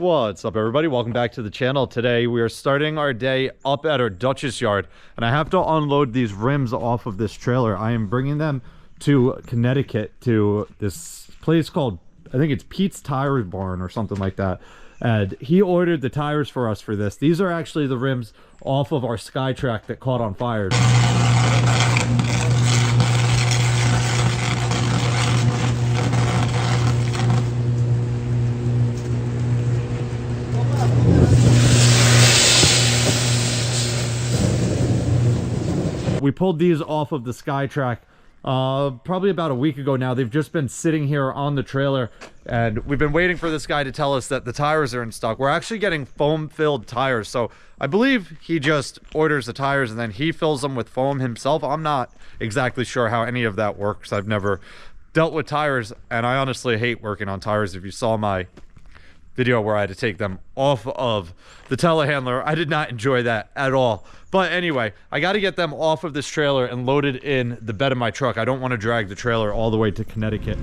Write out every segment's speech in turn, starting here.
What's up, everybody? Welcome back to the channel. Today we are starting our day up at our Dutchess yard, and I have to unload these rims off of this trailer. I am bringing them to Connecticut to this place called, I think it's Pete's Tire Barn or something like that, and he ordered the tires for us for this. These are actually the rims off of our Skytrak that caught on fire. We pulled these off of the Skytrak probably about a week ago now. They've just been sitting here on the trailer, and we've been waiting for this guy to tell us that the tires are in stock. We're actually getting foam-filled tires, so I believe he just orders the tires and then he fills them with foam himself. I'm not exactly sure how any of that works. I've never dealt with tires, and I honestly hate working on tires. If you saw my video where I had to take them off of the telehandler, I did not enjoy that at all. But anyway, I got to get them off of this trailer and loaded in the bed of my truck. I don't want to drag the trailer all the way to Connecticut.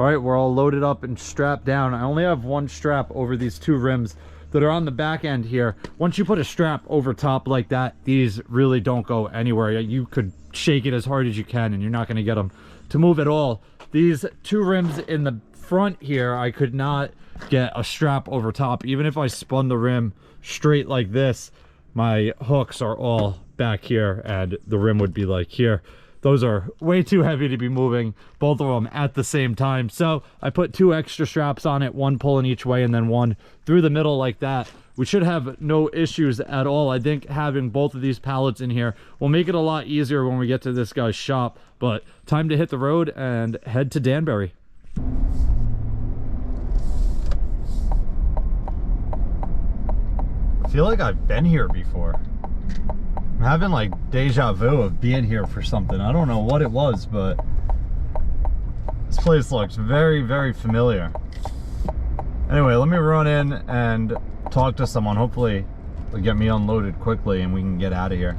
All right, we're all loaded up and strapped down. I only have one strap over these two rims that are on the back end here. Once you put a strap over top like that, these really don't go anywhere. You could shake it as hard as you can and you're not gonna get them to move at all. These two rims in the front here, I could not get a strap over top. Even if I spun the rim straight like this, my hooks are all back here and the rim would be like here. Those are way too heavy to be moving both of them at the same time. So I put two extra straps on it, one pulling each way and then one through the middle like that. We should have no issues at all. I think having both of these pallets in here will make it a lot easier when we get to this guy's shop. But time to hit the road and head to Danbury. I feel like I've been here before. I'm having like deja vu of being here for something. I don't know what it was, but this place looks very, very familiar. Anyway, let me run in and talk to someone. Hopefully they'll get me unloaded quickly and we can get out of here.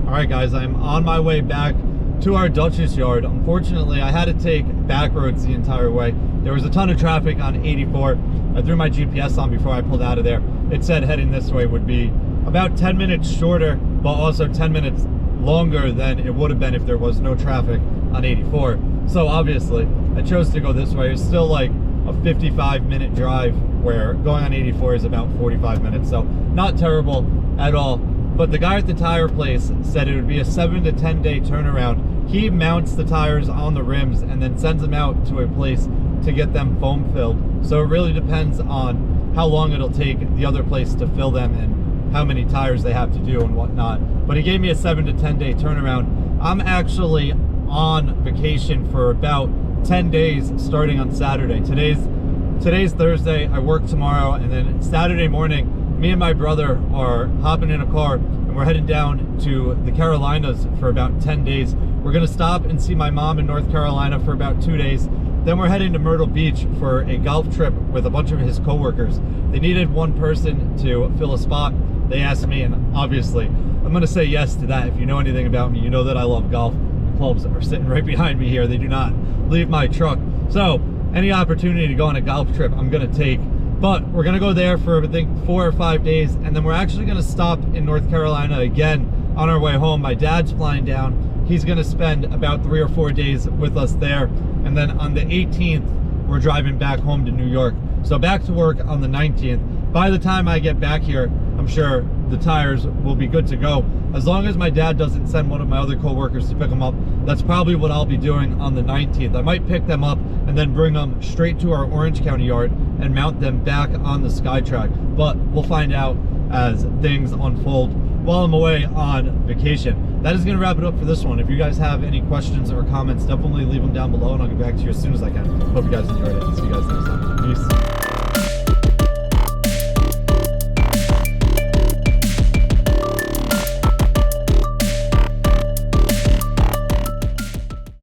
Alright guys, I'm on my way back to our Dutchess yard. Unfortunately, I had to take back roads the entire way. There was a ton of traffic on 84. I threw my GPS on before I pulled out of there. It said heading this way would be about 10 minutes shorter, but also 10 minutes longer than it would have been if there was no traffic on 84. So obviously, I chose to go this way. It's still like a 55-minute drive, where going on 84 is about 45 minutes. So not terrible at all. But the guy at the tire place said it would be a 7 to 10 day turnaround. He mounts the tires on the rims and then sends them out to a place to get them foam filled. So it really depends on how long it'll take the other place to fill them and how many tires they have to do and whatnot. But he gave me a 7 to 10 day turnaround. I'm actually on vacation for about 10 days starting on Saturday. Today's Thursday. I work tomorrow, and then Saturday morning me and my brother are hopping in a car and we're heading down to the Carolinas for about 10 days. We're gonna stop and see my mom in North Carolina for about 2 days. Then we're heading to Myrtle Beach for a golf trip with a bunch of his coworkers. They needed one person to fill a spot. They asked me, and obviously I'm gonna say yes to that. If you know anything about me, you know that I love golf. The clubs are sitting right behind me here. They do not leave my truck. So any opportunity to go on a golf trip, I'm gonna take. But we're gonna go there for I think 4 or 5 days, and then we're actually gonna stop in North Carolina again on our way home. My dad's flying down. He's gonna spend about 3 or 4 days with us there, and then on the 18th we're driving back home to New York. So back to work on the 19th. By the time I get back here, I'm sure the tires will be good to go. as long as my dad doesn't send one of my other co-workers to pick them up, that's probably what I'll be doing on the 19th. I might pick them up and then bring them straight to our Orange County yard and mount them back on the Skytrak. But we'll find out as things unfold while I'm away on vacation. That is going to wrap it up for this one. If you guys have any questions or comments, definitely leave them down below and I'll get back to you as soon as I can. Hope you guys enjoyed it. See you guys next time. Peace.